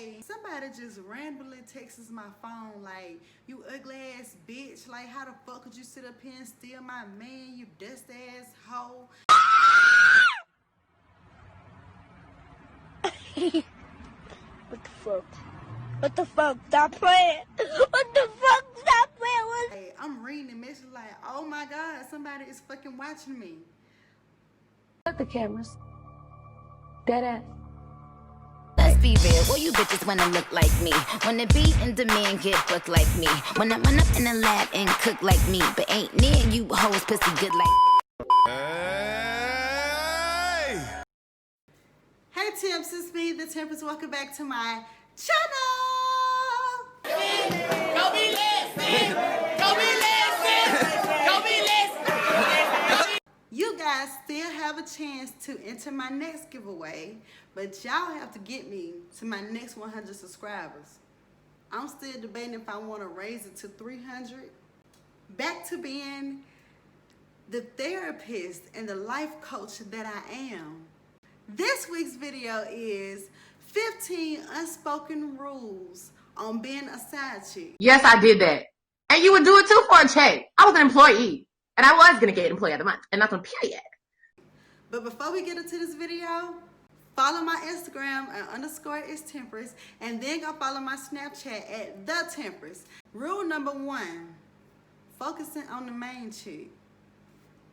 Like, somebody just randomly texts my phone like, you ugly ass bitch. Like, how the fuck could you sit up here and steal my man, you dust ass hoe? What the fuck? What the fuck? Stop playing. What the fuck? Stop playing. Like, I'm reading the message like, oh my God, somebody is fucking watching me. At the cameras. Dead ass. Let's be real, all you bitches wanna look like me. Wanna be in demand, get booked like me. Wanna run up in the lab and cook like me. But ain't near you hoes pussy good like. Hey Temps, it's me, the Tempers. Welcome back to my channel. Go be listen. Go be listen. Go be listen. You guys still have a chance to enter my next giveaway, but y'all have to get me to my next 100 subscribers. I'm still debating if I want to raise it to 300. Back to being the therapist and the life coach that I am. This week's video is 15 unspoken rules on being a side chick. Yes, I did that. And you would do it too for a check. I was an employee. And I was going to get Employee of the Month. And that's on period. But before we get into this video, follow my Instagram at _istempers. And then go follow my Snapchat at @thetempers. Rule number 1, focusing on the main chick.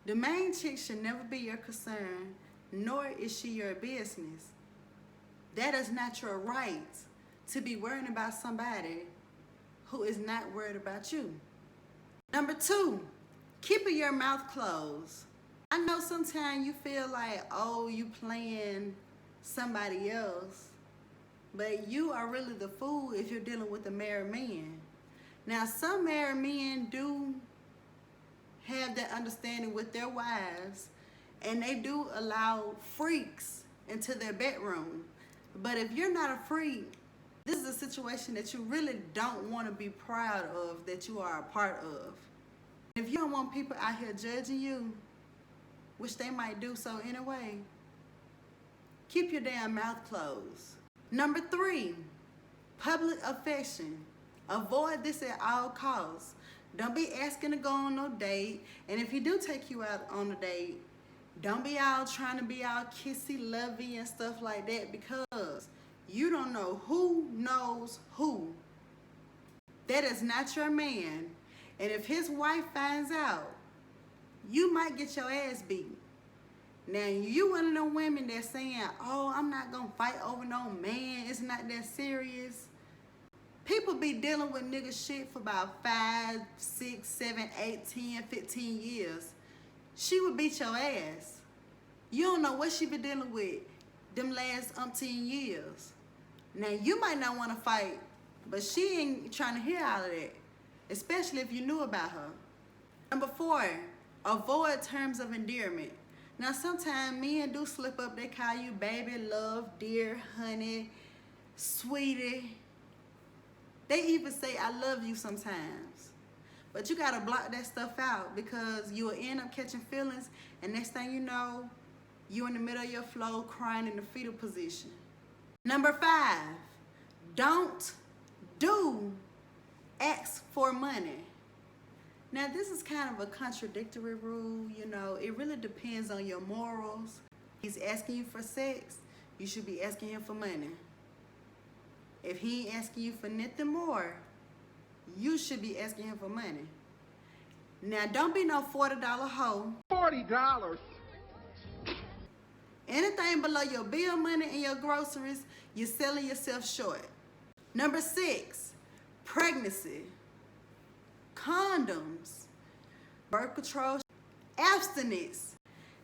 The main chick should never be your concern, nor is she your business. That is not your right to be worrying about somebody who is not worried about you. Number 2, keeping your mouth closed. I know sometimes you feel like, oh, you playing somebody else, but you are really the fool if you're dealing with a married man. Now, some married men do have that understanding with their wives, and they do allow freaks into their bedroom. But if you're not a freak, this is a situation that you really don't want to be proud of that you are a part of. If you don't want people out here judging you, which they might do so anyway, keep your damn mouth closed. Number 3, public affection. Avoid this at all costs. Don't be asking to go on no date. And if he do take you out on a date, don't be out trying to be all kissy, lovey and stuff like that, because you don't know who knows who. That is not your man. And if his wife finds out, you might get your ass beat. Now, you one of them women that's saying, oh, I'm not going to fight over no man. It's not that serious. People be dealing with nigga shit for about 5, 6, 7, 8, 10, 15 years. She would beat your ass. You don't know what she been dealing with them last umpteen years. Now, you might not want to fight, but she ain't trying to hear all of that, especially if you knew about her. Number 4, avoid terms of endearment. Now, sometimes men do slip up. They call you baby, love, dear, honey, sweetie. They even say I love you sometimes. But you got to block that stuff out, because you will end up catching feelings, and next thing you know, you in the middle of your flow crying in the fetal position. Number 5, don't ask for money. Now, this is kind of a contradictory rule, you know. It really depends on your morals. He's asking you for sex, you should be asking him for money. If he ain't asking you for nothing more, you should be asking him for money. Now, don't be no $40 hoe. $40. Anything below your bill money and your groceries, you're selling yourself short. Number 6, pregnancy, condoms, birth control, abstinence.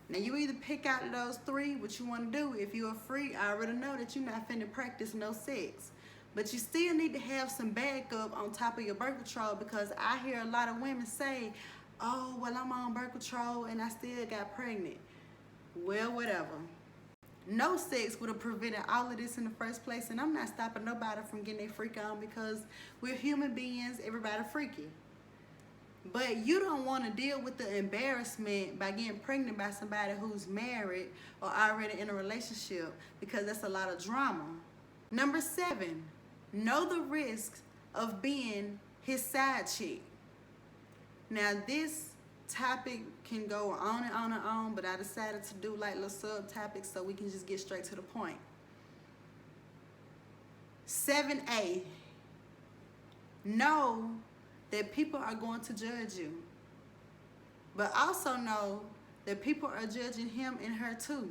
Now, you either pick out of those 3 what you want to do. If you're a freak, I already know that you're not finna practice no sex. But you still need to have some backup on top of your birth control, because I hear a lot of women say, oh, well, I'm on birth control and I still got pregnant. Well, whatever. No sex would have prevented all of this in the first place, and I'm not stopping nobody from getting their freak on, because we're human beings, everybody freaky. But you don't want to deal with the embarrassment by getting pregnant by somebody who's married or already in a relationship, because that's a lot of drama. Number 7, know the risks of being his side chick. Now this topic can go on and on and on, but I decided to do like little subtopics so we can just get straight to the point. 7A, know that people are going to judge you, but also know that people are judging him and her too.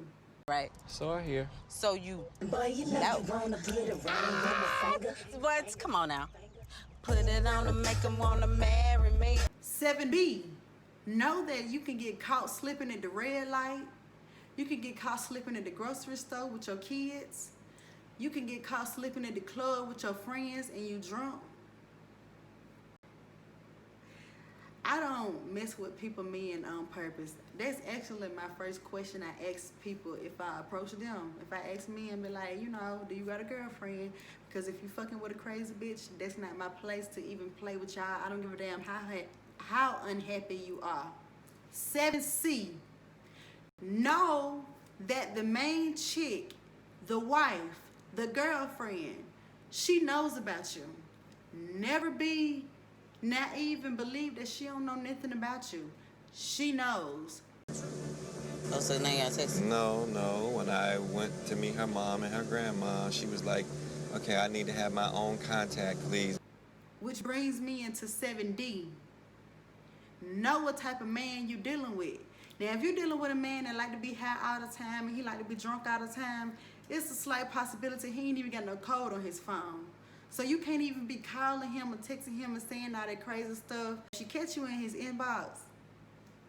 Right. So I hear. So you Boy, you know you wanna put it around with my finger. what? Come on now. Put it on to make him wanna marry me. 7B, know that you can get caught slipping at the red light. You can get caught slipping at the grocery store with your kids. You can get caught slipping at the club with your friends and you drunk. I don't mess with people men on purpose. That's actually my first question I ask people if I approach them. If I ask men, be like, you know, do you got a girlfriend? Because if you fucking with a crazy bitch, that's not my place to even play with y'all. I don't give a damn how unhappy you are. 7C, know that the main chick, the wife, the girlfriend, she knows about you. Never be naive and believe that she don't know nothing about you. She knows. Oh, so now you got text? No. When I went to meet her mom and her grandma, she was like, okay, I need to have my own contact, please. Which brings me into 7D. Know what type of man you dealing with. Now, if you're dealing with a man that like to be high all the time and he like to be drunk all the time, it's a slight possibility he ain't even got no code on his phone. So you can't even be calling him or texting him and saying all that crazy stuff. She catch you in his inbox.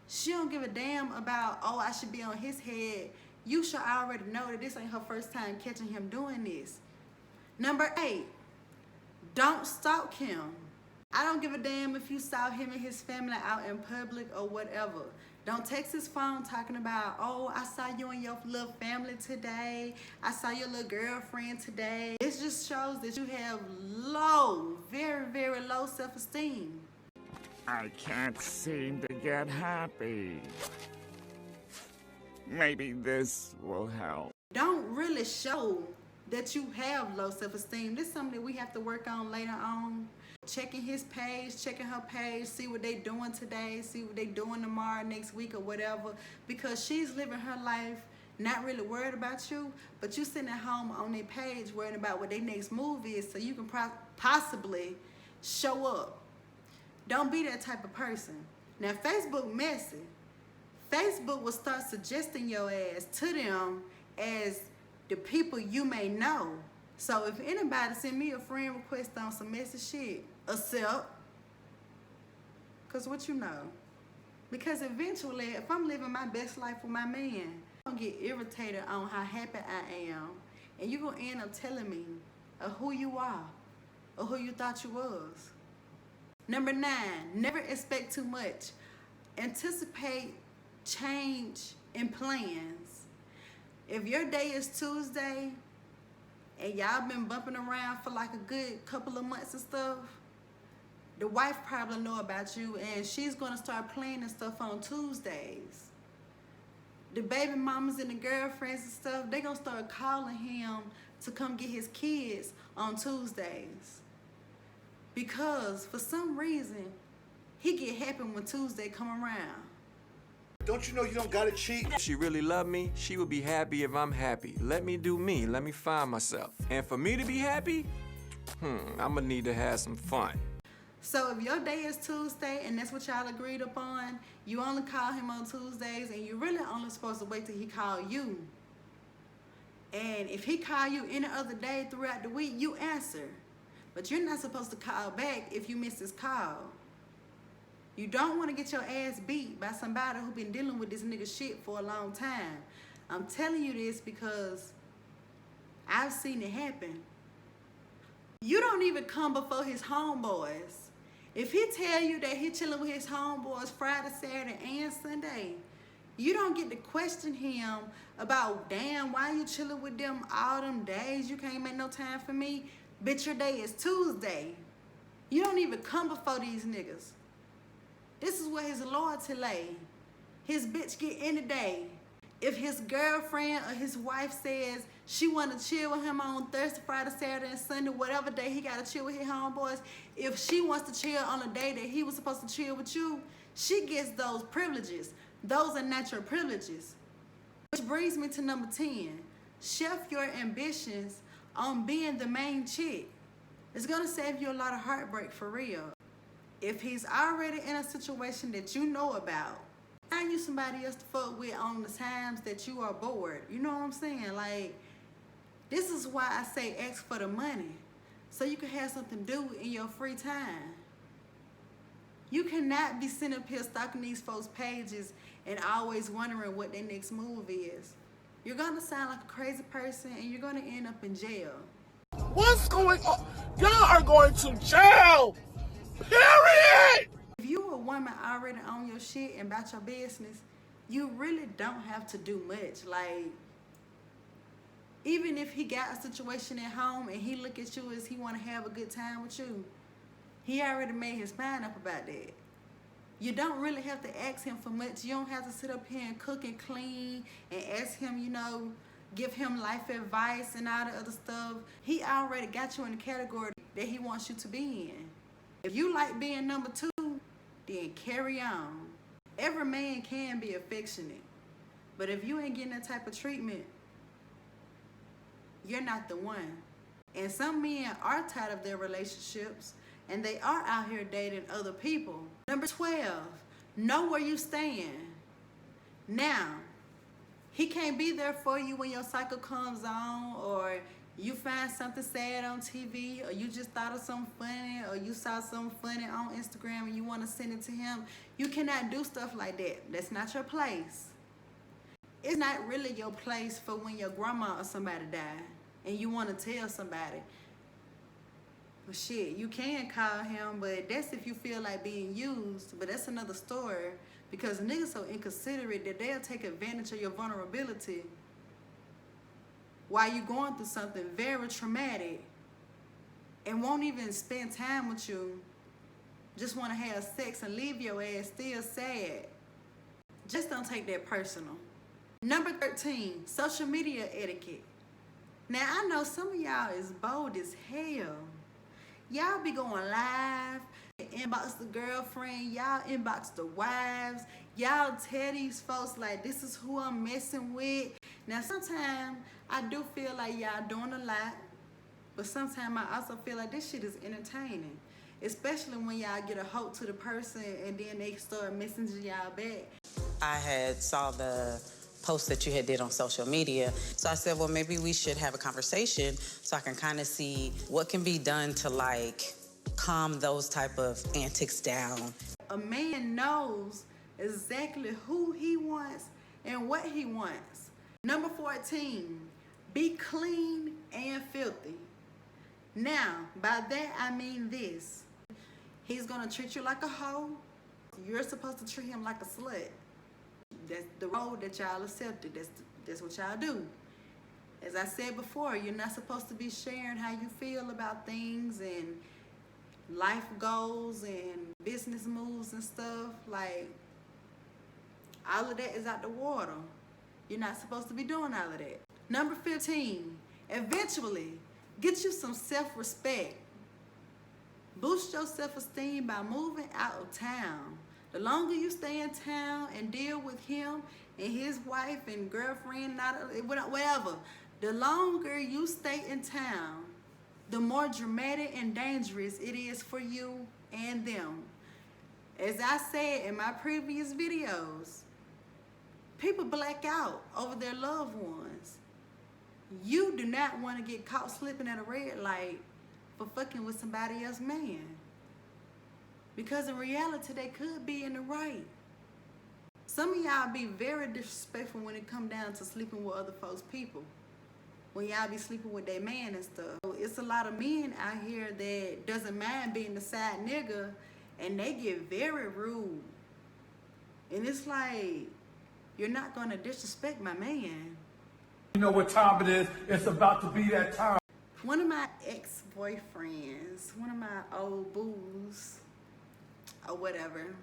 She don't give a damn about, oh, I should be on his head. You should already know that this ain't her first time catching him doing this. Number 8, don't stalk him. I don't give a damn if you saw him and his family out in public or whatever. Don't text his phone talking about, oh, I saw you and your little family today. I saw your little girlfriend today. It just shows that you have low, very, very low self-esteem. I can't seem to get happy. Maybe this will help. Don't really show that you have low self-esteem. This is something that we have to work on later on. Checking his page, checking her page, see what they doing today, see what they doing tomorrow, next week, or whatever. Because she's living her life not really worried about you, but you sitting at home on their page worrying about what their next move is so you can possibly show up. Don't be that type of person. Now, Facebook messy. Facebook will start suggesting your ass to them as the people you may know. So if anybody send me a friend request on some messy shit, accept. Cause what you know? Because eventually, if I'm living my best life with my man, I'm gonna get irritated on how happy I am, and you're gonna end up telling me of who you are or who you thought you was. Number 9, never expect too much. Anticipate change in plans. If your day is Tuesday and y'all been bumping around for like a good couple of months and stuff, the wife probably know about you and she's gonna start planning stuff on Tuesdays. The baby mamas and the girlfriends and stuff, they gonna start calling him to come get his kids on Tuesdays. Because for some reason, he get happy when Tuesday come around. Don't you know you don't gotta cheat? If she really loved me, she would be happy if I'm happy. Let me do me. Let me find myself. And for me to be happy, I'm gonna need to have some fun. So if your day is Tuesday and that's what y'all agreed upon, you only call him on Tuesdays and you really only supposed to wait till he call you. And if he call you any other day throughout the week, you answer. But you're not supposed to call back if you miss his call. You don't want to get your ass beat by somebody who been dealing with this nigga shit for a long time. I'm telling you this because I've seen it happen. You don't even come before his homeboys. If he tell you that he chilling with his homeboys Friday, Saturday, and Sunday, you don't get to question him about, damn, why you chilling with them all them days? You can't make no time for me. Bitch, your day is Tuesday. You don't even come before these niggas. This is where his loyalty lay. His bitch get any day. If his girlfriend or his wife says, She want to chill with him on Thursday, Friday, Saturday, and Sunday, whatever day he got to chill with his homeboys. If she wants to chill on a day that he was supposed to chill with you, she gets those privileges. Those are natural privileges. Which brings me to number 10. Shift your ambitions on being the main chick. It's going to save you a lot of heartbreak for real. If he's already in a situation that you know about, find you somebody else to fuck with on the times that you are bored. You know what I'm saying? Like, this is why I say ask for the money, so you can have something to do in your free time. You cannot be sitting up here stalking these folks' pages and always wondering what their next move is. You're gonna sound like a crazy person and you're gonna end up in jail. What's going on? Y'all are going to jail! Period! If you're a woman already on your shit and about your business, you really don't have to do much. Like, even if he got a situation at home and he look at you as he want to have a good time with you, he already made his mind up about that. You don't really have to ask him for much. You don't have to sit up here and cook and clean and ask him, you know, give him life advice and all the other stuff. He already got you in the category that he wants you to be in. If you like being number 2, then carry on. Every man can be affectionate, but if you ain't getting that type of treatment, you're not the one. And some men are tired of their relationships and they are out here dating other people. Number 12, know where you stand. Now, he can't be there for you when your cycle comes on, or you find something sad on TV, or you just thought of something funny, or you saw something funny on Instagram and you want to send it to him. You cannot do stuff like that. That's not your place. It's not really your place for when your grandma or somebody died and you want to tell somebody. But shit, you can call him, but that's if you feel like being used. But that's another story, because niggas so inconsiderate that they'll take advantage of your vulnerability while you're going through something very traumatic and won't even spend time with you. Just want to have sex and leave your ass still sad. Just don't take that personal. Number 13, social media etiquette. Now, I know some of y'all is bold as hell. Y'all be going live, inbox the girlfriend, y'all inbox the wives, y'all tell these folks like, this is who I'm messing with. Now, sometimes I do feel like y'all doing a lot, but sometimes I also feel like this shit is entertaining, especially when y'all get a hope to the person and then they start messaging y'all back. I had saw the post that you had did on social media. So I said, well, maybe we should have a conversation so I can kind of see what can be done to like calm those type of antics down. A man knows exactly who he wants and what he wants. Number 14, be clean and filthy. Now, by that I mean this. He's gonna treat you like a hoe. You're supposed to treat him like a slut. That's the road that y'all accepted. That's what y'all do. As I said before, you're not supposed to be sharing how you feel about things and life goals and business moves and stuff. Like, all of that is out the water. You're not supposed to be doing all of that. Number 15, eventually get you some self-respect. Boost your self-esteem by moving out of town. The longer you stay in town and deal with him and his wife and girlfriend, whatever, the longer you stay in town, the more dramatic and dangerous it is for you and them. As I said in my previous videos, people black out over their loved ones. You do not want to get caught slipping at a red light for fucking with somebody else's man. Because in reality, they could be in the right. Some of y'all be very disrespectful when it come down to sleeping with other folks' people. When y'all be sleeping with their man and stuff. It's a lot of men out here that doesn't mind being the side nigga, and they get very rude. And it's like, you're not gonna disrespect my man. You know what time it is? It's about to be that time. One of my ex-boyfriends, one of my old boos, or whatever.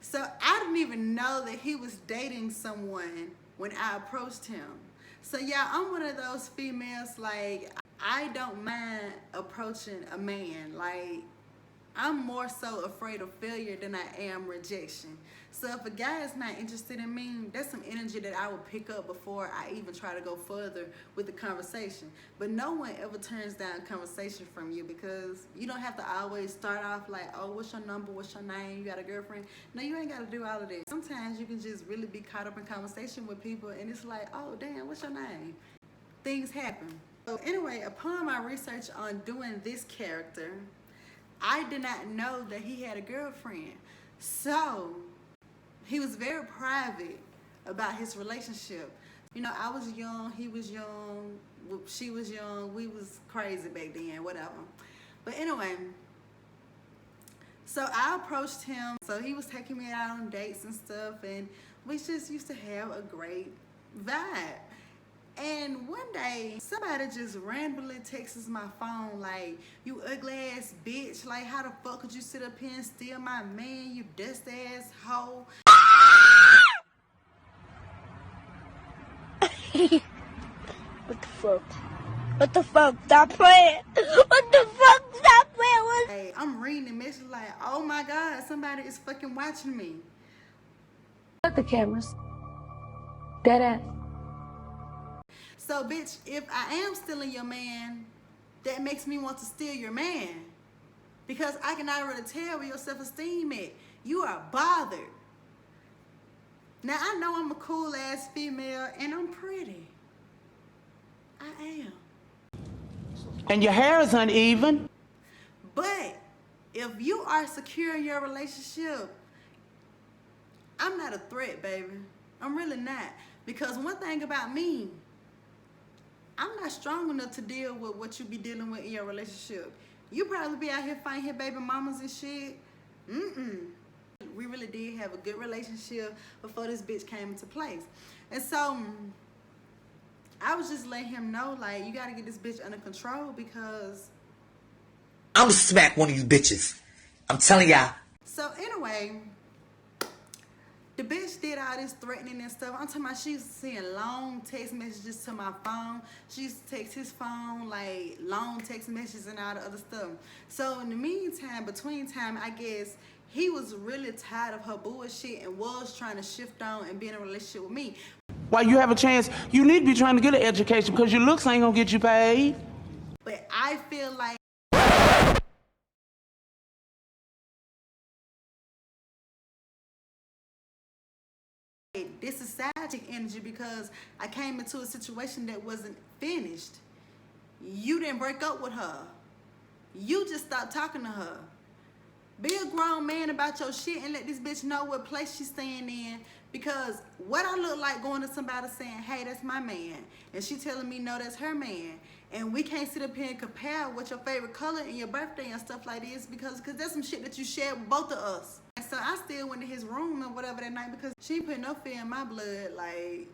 So I didn't even know that he was dating someone when I approached him. So yeah, I'm one of those females, like, I don't mind approaching a man. Like, I'm more so afraid of failure than I am rejection. So if a guy is not interested in me, that's some energy that I would pick up before I even try to go further with the conversation. But no one ever turns down conversation from you, because you don't have to always start off like, oh, what's your number, what's your name, you got a girlfriend? No, you ain't got to do all of that. Sometimes you can just really be caught up in conversation with people and it's like, oh, damn, what's your name? Things happen. So anyway, upon my research on doing this character, I did not know that he had a girlfriend. So he was very private about his relationship. You know, I was young, he was young, she was young, we was crazy back then, whatever. But anyway, so I approached him. So he was taking me out on dates and stuff, and we just used to have a great vibe. And one day, somebody just randomly texts my phone like, you ugly ass bitch, like how the fuck could you sit up here and steal my man, you dust ass hoe? What the fuck? What the fuck? Stop playing. What the fuck? Stop playing. Hey, I'm reading the message like, oh my God, somebody is fucking watching me. Cut the cameras. Dead ass. So bitch, if I am stealing your man, that makes me want to steal your man. Because I can already tell where your self-esteem at. You are bothered. Now I know I'm a cool ass female and I'm pretty. I am. And your hair is uneven. But if you are secure in your relationship, I'm not a threat, baby. I'm really not. Because one thing about me, I'm not strong enough to deal with what you be dealing with in your relationship. You probably be out here fighting your baby mamas and shit. We really did have a good relationship before this bitch came into place. And so I was just letting him know, like, you gotta get this bitch under control, because I'ma smack one of you bitches. I'm telling y'all. So anyway, the bitch did all this threatening and stuff. I'm talking about she was sending long text messages to my phone. She used to text his phone, like, long text messages and all the other stuff. So in the meantime, between time, I guess he was really tired of her bullshit and was trying to shift on and be in a relationship with me. While you have a chance, you need to be trying to get an education, because your looks ain't gonna get you paid. But I feel like this is side chick energy, because I came into a situation that wasn't finished. You didn't break up with her. You just stopped talking to her. Be a grown man about your shit and let this bitch know what place she's staying in. Because what I look like going to somebody saying, hey, that's my man, and she telling me, no, that's her man, and we can't sit up here and compare what your favorite color and your birthday and stuff like this, because that's some shit that you shared with both of us. And so I still went to his room and whatever that night, because she put no fear in my blood. Like,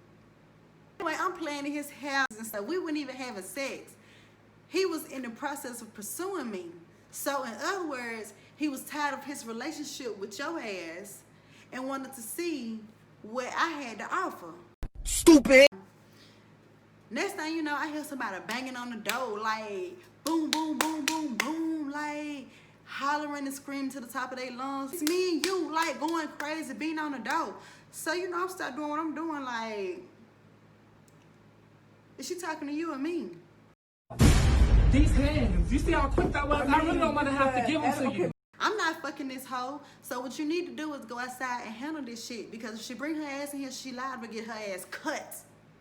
anyway, I'm playing in his house and stuff. We weren't even having sex. He was in the process of pursuing me. So in other words, he was tired of his relationship with your ass and wanted to see what I had to offer. Stupid. Next thing you know, I hear somebody banging on the door, like, boom, boom, boom, boom, boom, like, hollering and screaming to the top of their lungs. It's me and you, like, going crazy, beating on the door. So, you know, I'm start doing what I'm doing, like, is she talking to you or me? These hands, you see how quick that was? I really don't want to have to give them to you. I'm not fucking this hoe. So what you need to do is go outside and handle this shit, because if she bring her ass in here, she liable to get her ass cut.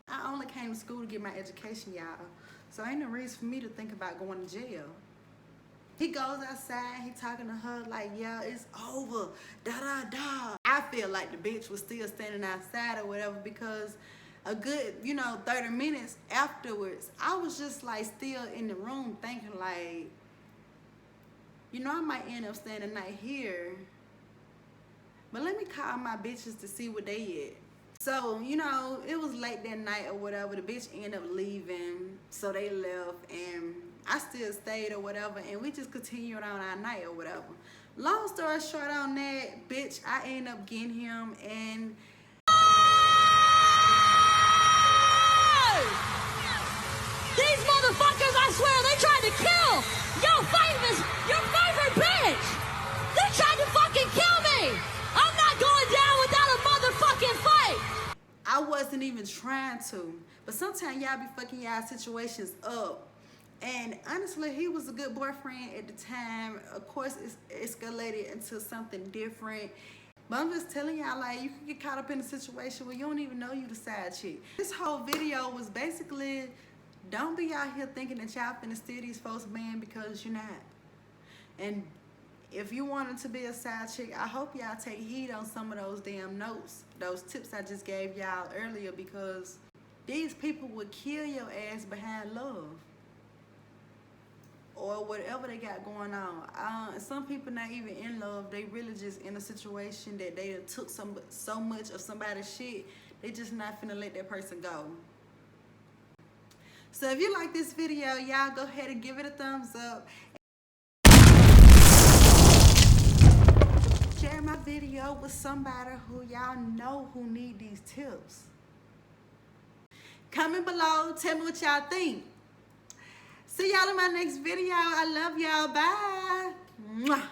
I only came to school to get my education, y'all. So ain't no reason for me to think about going to jail. He goes outside, he talking to her like, yeah, it's over, da-da-da. I feel like the bitch was still standing outside or whatever, because a good, 30 minutes afterwards, I was just like still in the room thinking like, I might end up staying the night here, but let me call my bitches to see what they at. So, it was late that night or whatever. The bitch ended up leaving, so they left, and I still stayed or whatever, and we just continued on our night or whatever. Long story short on that, bitch, I ended up getting him, and motherfuckers, I swear, they tried to kill your favorite bitch. They tried to fucking kill me. I'm not going down without a motherfucking fight. I wasn't even trying to. But sometimes y'all be fucking y'all situations up. And honestly, he was a good boyfriend at the time. Of course, it's escalated into something different. But I'm just telling y'all, like, you can get caught up in a situation where you don't even know you the side chick. This whole video was basically, don't be out here thinking that y'all finna steal these folks' man, because you're not. And if you wanted to be a side chick, I hope y'all take heed on some of those damn notes, those tips I just gave y'all earlier, because these people would kill your ass behind love or whatever they got going on. Some people not even in love. They really just in a situation that they took so much of somebody's shit, they just not finna let that person go. So if you like this video, y'all go ahead and give it a thumbs up. Share my video with somebody who y'all know who need these tips. Comment below, tell me what y'all think. See y'all in my next video. I love y'all. Bye. Mwah.